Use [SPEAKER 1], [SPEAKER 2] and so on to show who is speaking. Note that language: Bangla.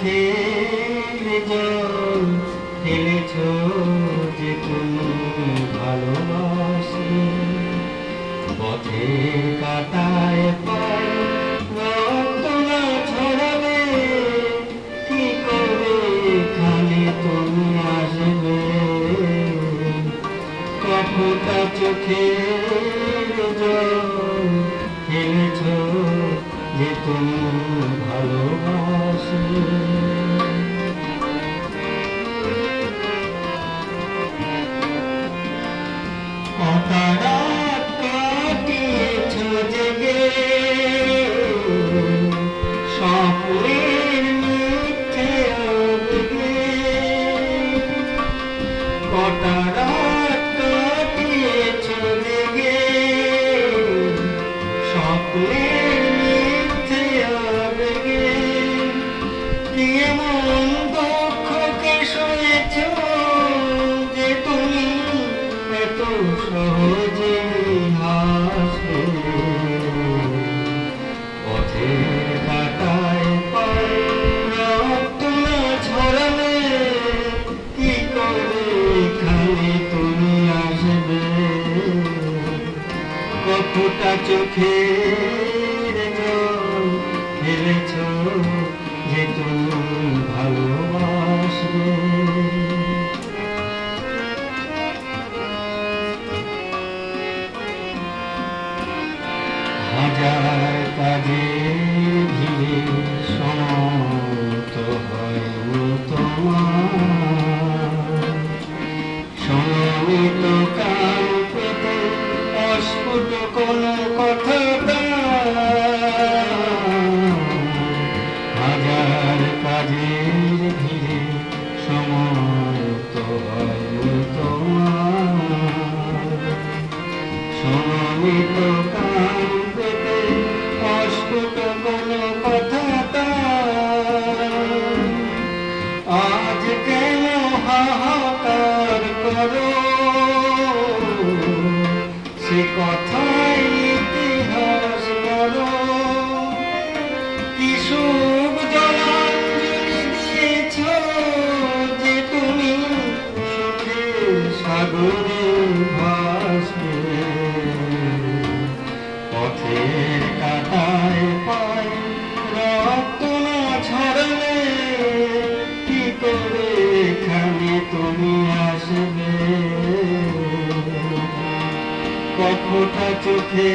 [SPEAKER 1] চোখের জল ফেলেছ যে তুমি ভালোবাসি পথের কাঁটায় পায়ে রক্ত না ছড়াবে কি করে এখানে তুমি আসবে কতটা চোখের জল ফেলেছ যে তুমি ভালোবাসি কটা রাত কাটিয়েছ জেগে স্বপ্নের মিথ্যে আবেগে কটা রাত কাটিয়েছ জেগে স্বপ্নের মিথ্যে আবেগে এমন দুঃখকে সয়েছ যে তুমি এত সহজে হাসবে পথের কাঁটায় পায়ে রক্ত না ছড়ালে কি করে এখানে তুমি আসবে কতটা চোখের জল ফেলেছ যে তুমি ভালোবাসবে হাজার কাজের ভিড়ে সমত হয়নি তোমার সমত কান পেতে অস্ফুট কোনো কথা হাজার কাজের ভিড়ে সমত হয়নি তোমার সমত কান পেতে অস্ফুট কোনো কথা আজ কেন হাহাকার করো সে কথাই ইতিহাস বড় কি সুখ জলাঞ্জলি দিয়েছ যে তুমি সুখের সাগরে ভাসবে পথের কাঁটায় পায়ে রক্ত না ছড়ালে কি করে এখানে তুমি আসবে কতটা চোখে